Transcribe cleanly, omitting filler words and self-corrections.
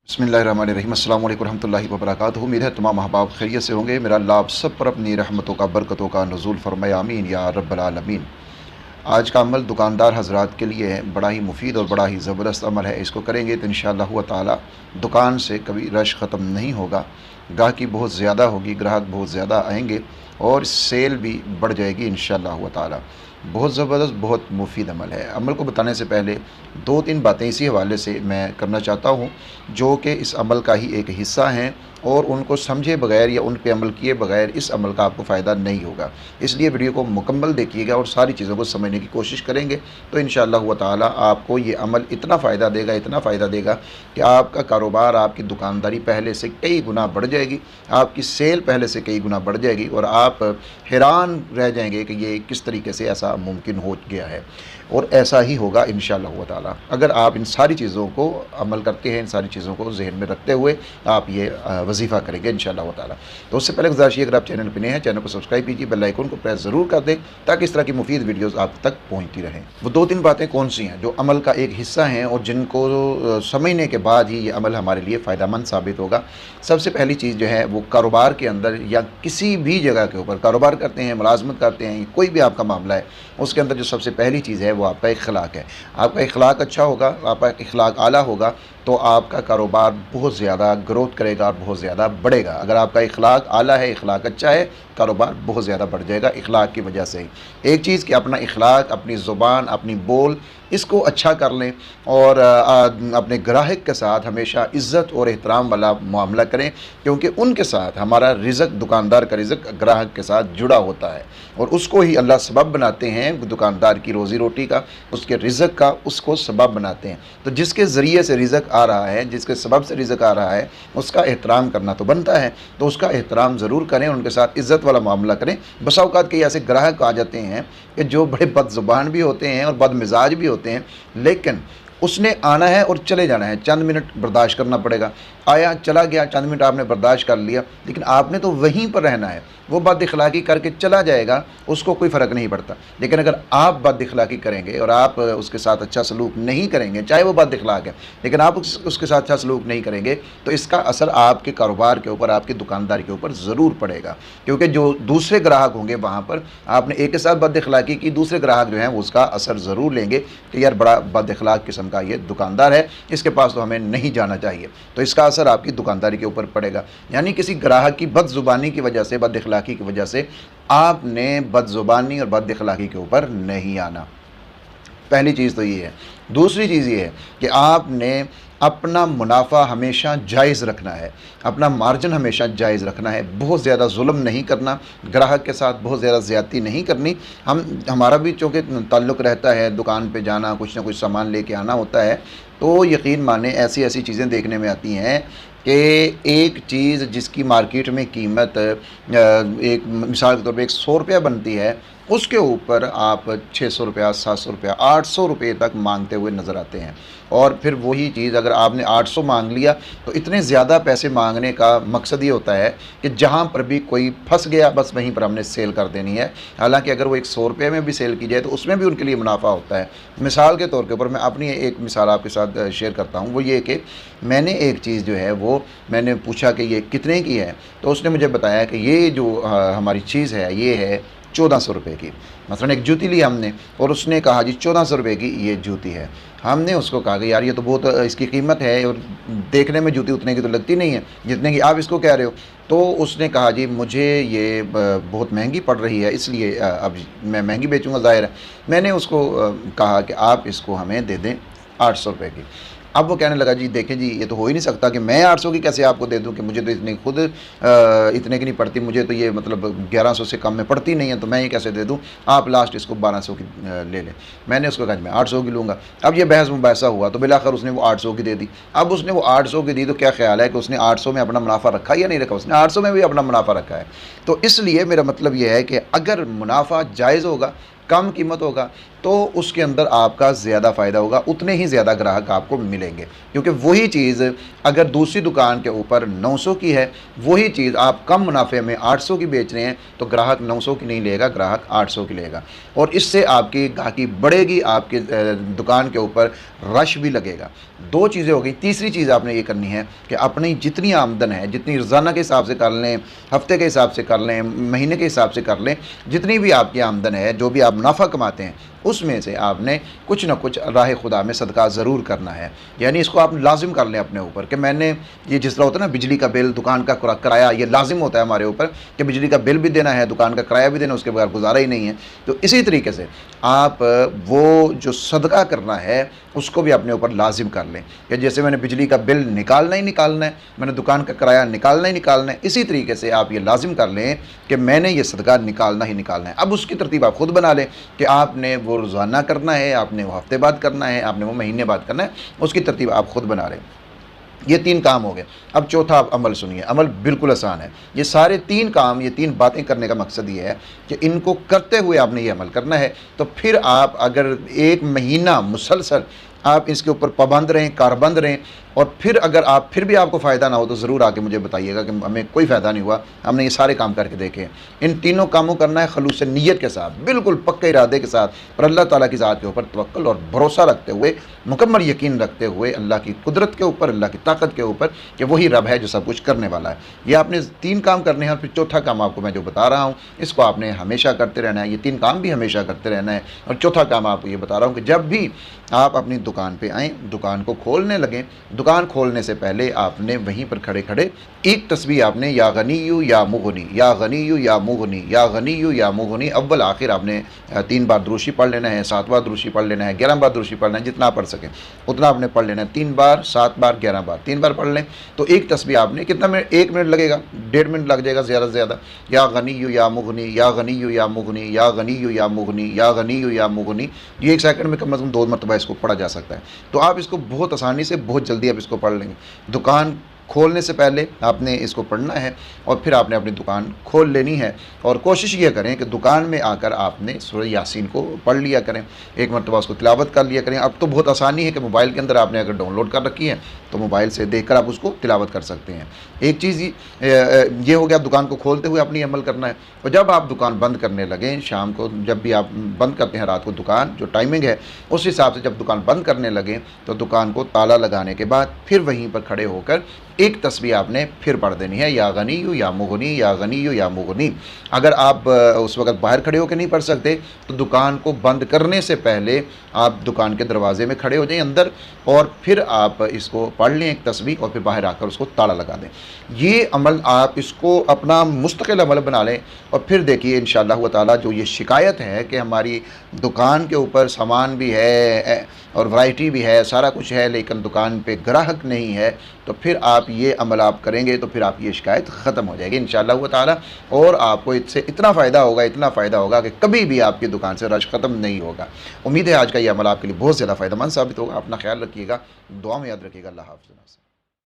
बिस्मिल्लाहिर्रहमानिर्रहीम। अस्सलाम वालेकुम रहमतुल्लाहि व बरकातुहू। उम्मीद है तमाम अहबाब खैरियत से होंगे। मेरा अल्लाह आप सब पर अपनी रहमतों का बरकतों का नुज़ूल फरमाए, आमीन या रब्बल आलमीन। आज का अमल दुकानदार हज़रात के लिए है, बड़ा ही मुफीद और बड़ा ही ज़बरदस्त अमल है। इसको करेंगे तो इंशाअल्लाह ताला दुकान से कभी रश ख़त्म नहीं होगा, गाहकी बहुत ज़्यादा होगी, ग्राहक बहुत ज़्यादा आएंगे और सेल भी बढ़ जाएगी इंशाअल्लाह ताला। बहुत ज़बरदस्त, बहुत मुफीद अमल है। अमल को बताने से पहले दो तीन बातें इसी हवाले से मैं करना चाहता हूँ, जो कि इस अमल का ही एक हिस्सा हैं और उनको समझे बगैर या उन पे अमल किए बगैर इस अमल का आपको फ़ायदा नहीं होगा। इसलिए वीडियो को मुकम्मल देखिएगा और सारी चीज़ों को समझने की कोशिश करेंगे तो इंशाअल्लाह ताला आपको ये अमल इतना फ़ायदा देगा, इतना फ़ायदा देगा कि आपका कारोबार, आपकी दुकानदारी पहले से कई गुना बढ़ जाएगी, आपकी सेल पहले से कई गुना बढ़ जाएगी और आप हैरान रह जाएंगे कि ये किस तरीके से ऐसा मुमकिन हो गया है। और ऐसा ही होगा इंशाअल्लाह ताला अगर आप इन सारी चीज़ों को अमल करते हैं, इन सारी चीज़ों को जहन में रखते हुए आप ये वजीफ़ा करेंगे इंशाअल्लाह ताला। तो उससे पहले गुज़ारिश है, अगर आप चैनल पर नए हैं, चैनल को सब्सक्राइब कीजिए, बेल आइकन को प्रेस ज़रूर कर दें ताकि इस तरह की मुफीद वीडियोज़ आप तक पहुँचती रहें। वो दो तीन बातें कौन सी हैं जो अमल का एक हिस्सा हैं और जिनको समझने के बाद ही ये अमल हमारे लिए फ़ायदेमंद साबित होगा। सबसे पहली चीज़ जो है वो कारोबार के अंदर या किसी भी जगह के ऊपर कारोबार करते हैं, मुलाजमत करते हैं, कोई भी आपका मामला है, उसके अंदर जो सबसे पहली चीज़ है वो आपका इखलाक है। आपका इखलाक अच्छा होगा, आपका इखलाक आला होगा तो आपका कारोबार बहुत ज़्यादा ग्रोथ करेगा और बहुत ज़्यादा बढ़ेगा। अगर आपका इखलाक आला है, इखलाक अच्छा है, कारोबार बहुत ज़्यादा बढ़ जाएगा इखलाक की वजह से ही। एक चीज़ कि अपना इखलाक, अपनी ज़ुबान, अपनी बोल इसको अच्छा कर लें और अपने ग्राहक के साथ हमेशा इज़्ज़त और एहतराम वाला मामला करें, क्योंकि उनके साथ हमारा रिज़्क, दुकानदार का रिज़्क ग्राहक के साथ जुड़ा होता है और उसको ही अल्लाह सबब बनाते हैं दुकानदार की रोज़ी रोटी का, उसके रिज़्क का, उसको सबब बनाते हैं। तो जिसके ज़रिए से रिज़्क आ रहा है, जिसके सबब से रिज़्क आ रहा है, उसका एहतराम करना तो बनता है, तो उसका एहतराम ज़रूर करें, उनके साथ इज़्ज़त वाला मामला करें। बसा औक़ात कई ऐसे ग्राहक आ जाते हैं कि जो बड़े बदज़ुबान भी होते हैं और बदमिज़ाज भी होते हैं, लेकिन उसने आना है और चले जाना है, चंद मिनट बर्दाश्त करना पड़ेगा। आया, चला गया, चंद मिनट आपने बर्दाश्त कर लिया, लेकिन आपने तो वहीं पर रहना है। वो बदअखलाक़ी करके चला जाएगा, उसको कोई फ़र्क नहीं पड़ता। लेकिन अगर आप बदअखलाक़ी करेंगे और आप उसके साथ अच्छा सलूक नहीं करेंगे, चाहे वो बदअखलाक़ है, लेकिन आप उसके साथ अच्छा सलूक नहीं करेंगे, तो इसका असर आपके कारोबार के ऊपर, आपकी दुकानदारी के ऊपर ज़रूर पड़ेगा। क्योंकि जो दूसरे ग्राहक होंगे वहाँ पर, आपने एक के साथ बदअखलाक़ी की, दूसरे ग्राहक जो हैं वो उसका असर ज़रूर लेंगे कि यार बड़ा बदअखलाक़ किस्म का ये दुकानदार है, इसके पास तो हमें नहीं जाना चाहिए। तो इसका असर आपकी दुकानदारी के ऊपर पड़ेगा। यानी किसी ग्राहक की बदज़ुबानी की वजह से, बदअखलाक़ी की वजह से आपने बदज़ुबानी और बदअखलाक़ी के ऊपर नहीं आना। पहली चीज़ तो ये है। दूसरी चीज़ ये है कि आपने अपना मुनाफा हमेशा जायज़ रखना है, अपना मार्जिन हमेशा जायज़ रखना है, बहुत ज़्यादा जुल्म नहीं करना, ग्राहक के साथ बहुत ज़्यादा ज़्यादती नहीं करनी। हमारा भी चूँकि ताल्लुक़ रहता है, दुकान पे जाना, कुछ ना कुछ सामान लेके आना होता है, तो यकीन माने ऐसी ऐसी चीज़ें देखने में आती हैं कि एक चीज़ जिसकी मार्केट में कीमत एक मिसाल के तौर पे 100 रुपया बनती है, उसके ऊपर आप 600 रुपया, 700 रुपया, 800 रुपये तक मांगते हुए नज़र आते हैं। और फिर वही चीज़ अगर आपने 800 मांग लिया तो इतने ज़्यादा पैसे मांगने का मकसद ये होता है कि जहाँ पर भी कोई फंस गया बस वहीं पर हमने सेल कर देनी है। हालांकि अगर वो 100 रुपये में भी सेल की जाए तो उसमें भी उनके लिए मुनाफा होता है। मिसाल के तौर के ऊपर मैं अपनी एक मिसाल आपके साथ शेयर करता हूँ। वो ये कि मैंने एक चीज़ जो है वो मैंने पूछा कि ये कितने की है, तो उसने मुझे बताया कि ये जो हमारी चीज़ है ये है 1400 रुपये की। मसलन एक जूती ली हमने और उसने कहा जी 1400 रुपये की ये जूती है। हमने उसको कहा कि यार ये तो बहुत इसकी कीमत है और देखने में जूती उतने की तो लगती नहीं है जितने की आप इसको कह रहे हो। तो उसने कहा जी मुझे ये बहुत महंगी पड़ रही है, इसलिए अब मैं महंगी बेचूँगा, ज़ाहिर है। मैंने उसको कहा कि आप इसको हमें दे दें 800 रुपये की। अब वो कहने लगा जी देखें जी ये तो हो ही नहीं सकता कि मैं 800 की कैसे आपको दे दूं कि मुझे तो इतनी खुद इतने की नहीं पड़ती, मुझे तो ये मतलब 1100 से कम में पड़ती नहीं है, तो मैं ये कैसे दे दूं, आप लास्ट इसको 1200 की ले लें। मैंने उसको कहा मैं 800 की लूँगा। अब ये बहस मुबासा हुआ तो बिलाखिर उसने वो 800 की दे दी। अब उसने वो 800 की दी तो क्या ख्याल है कि उसने 800 में अपना मुनाफा रखा या नहीं रखा? उसने 800 में भी अपना मुनाफा रखा है। तो इसलिए मेरा मतलब ये है कि अगर मुनाफा जायज़ होगा कम कीमत होगा तो उसके अंदर आपका ज़्यादा फ़ायदा होगा, उतने ही ज़्यादा ग्राहक आपको मिलेंगे। क्योंकि वही चीज़ अगर दूसरी दुकान के ऊपर 900 की है, वही चीज़ आप कम मुनाफे में 800 की बेच रहे हैं, तो ग्राहक 900 की नहीं लेगा, ग्राहक 800 की लेगा और इससे आपकी गाहकी बढ़ेगी, आपके दुकान के ऊपर रश भी लगेगा। 2 चीज़ें हो गई। तीसरी चीज़ आपने ये करनी है कि अपनी जितनी आमदन है, जितनी रोज़ाना के हिसाब से कर लें, हफ्ते के हिसाब से कर लें, महीने के हिसाब से कर लें, जितनी भी आपकी आमदन है, जो भी आप मुनाफा कमाते हैं, उसमें से आपने कुछ ना कुछ राह खुदा में सदका ज़रूर करना है। यानी इसको आप लाजिम कर लें अपने ऊपर कि मैंने ये जिस तरह होता है ना, बिजली का बिल, दुकान का किराया, ये लाजिम होता है हमारे ऊपर कि बिजली का बिल भी देना है, दुकान का किराया भी देना, उसके बगैर गुजारा ही नहीं है। तो इसी तरीके से आप वो जो सदका करना है उसको भी अपने ऊपर लाजिम कर लें कि जैसे मैंने बिजली का बिल निकालना ही निकालना है, मैंने दुकान का किराया निकालना ही निकालना है, इसी तरीके से आप ये लाजिम कर लें कि मैंने ये सदका निकालना ही निकालना है। अब उसकी तरतीब आप ख़ुद बना लें कि आपने वो रोज़ाना करना है, आपने वो हफ्ते बाद करना है, आपने वो महीने बाद करना है, उसकी तरतीब आप ख़ुद बना लें। ये 3 काम हो गए। अब चौथा आप अमल सुनिए। अमल बिल्कुल आसान है। ये सारे 3 काम, ये 3 बातें करने का मकसद ये है कि इनको करते हुए आपने ये अमल करना है। तो फिर आप अगर 1 महीना मुसलसल आप इसके ऊपर पाबंद रहें, कारबंद रहें और फिर अगर आप फिर भी आपको फ़ायदा ना हो तो ज़रूर आके मुझे बताइएगा कि हमें कोई फ़ायदा नहीं हुआ, हमने ये सारे काम करके देखे। इन तीनों कामों करना है खलूस नीयत के साथ, बिल्कुल पक्के इरादे के साथ और अल्लाह ताला की ज़ात के ऊपर तवक्कुल और भरोसा रखते हुए, मुकम्मल यकीन रखते हुए अल्लाह की कुदरत के ऊपर, अल्लाह की ताकत के ऊपर कि वही रब है जो सब कुछ करने वाला है। ये आपने 3 काम करने हैं और फिर चौथा काम आपको मैं जो बता रहा हूँ इसको आपने हमेशा करते रहना है। ये 3 काम भी हमेशा करते रहना है और चौथा काम आपको ये बता रहा हूँ कि जब भी आप अपनी दुकान पे आएँ, दुकान को खोलने लगें, दुकान खोलने से पहले आपने वहीं पर खड़े खड़े एक तस्बीह आपने या गनीयु या मुगनी, या गनीयु या मुगनी, या गनीयु या मुगनी, अव्वल आखिर आपने 3 बार दुरूशी पढ़ लेना है, 7 बार दुरूशी पढ़ लेना है, 11 बार दुरूशी पढ़ना है, जितना पढ़ सकें उतना आपने पढ़ लेना है। 3 बार, 7 बार, 11 बार, 3 बार पढ़ लें तो एक तस्बीह आपने कितना मिनट, 1 मिनट लगेगा, 1.5 मिनट लग जाएगा ज़्यादा से ज़्यादा। या गनीयु या मुगनी, या गनीयु या मुगनी, या गनीयु या मुगनी, या गनीयु या मुगनी, ये 1 सेकंड में कम से कम 2 मरतबा इसको पढ़ा जा सकता है। तो आप इसको बहुत आसानी से, बहुत जल्दी आप इसको पढ़ लेंगे। दुकान खोलने से पहले आपने इसको पढ़ना है और फिर आपने अपनी दुकान खोल लेनी है और कोशिश ये करें कि दुकान में आकर आपने सूरह यासीन को पढ़ लिया करें, 1 मरतबा उसको तिलावत कर लिया करें। अब तो बहुत आसानी है कि मोबाइल के अंदर आपने अगर डाउनलोड कर रखी है तो मोबाइल से देखकर आप उसको तिलावत कर सकते हैं। एक चीज़ ये हो गया, दुकान को खोलते हुए अपनी अमल करना है और जब आप दुकान बंद करने लगें, शाम को जब भी आप बंद करते हैं रात को दुकान, जो टाइमिंग है उस हिसाब से जब दुकान बंद करने लगें तो दुकान को ताला लगाने के बाद फिर वहीं पर खड़े होकर एक तस्बीह आपने फिर पढ़ देनी है, या गनीयु या मुगनी, या गनीयु या मुगनी। अगर आप उस वक़्त बाहर खड़े होकर नहीं पढ़ सकते तो दुकान को बंद करने से पहले आप दुकान के दरवाजे में खड़े हो जाएं अंदर और फिर आप इसको पढ़ लें एक तस्बीह और फिर बाहर आकर उसको ताला लगा दें। ये अमल आप इसको अपना मुस्तकिल अमल बना लें और फिर देखिए इंशाअल्लाह ताला जो ये शिकायत है कि हमारी दुकान के ऊपर सामान भी है और वैरायटी भी है, सारा कुछ है, लेकिन दुकान पे ग्राहक नहीं है, तो फिर आप ये अमल आप करेंगे तो फिर आपकी ये शिकायत ख़त्म हो जाएगी इंशाअल्लाह ताला और आपको इससे इतना फ़ायदा होगा, इतना फ़ायदा होगा कि कभी भी आपकी दुकान से रश ख़त्म नहीं होगा। उम्मीद है आज का ये अमल आपके लिए बहुत ज़्यादा फ़ायदेमंद साबित होगा। अपना ख्याल रखिएगा, दुआ में याद रखिएगा। अल्लाह हाफ़िज़।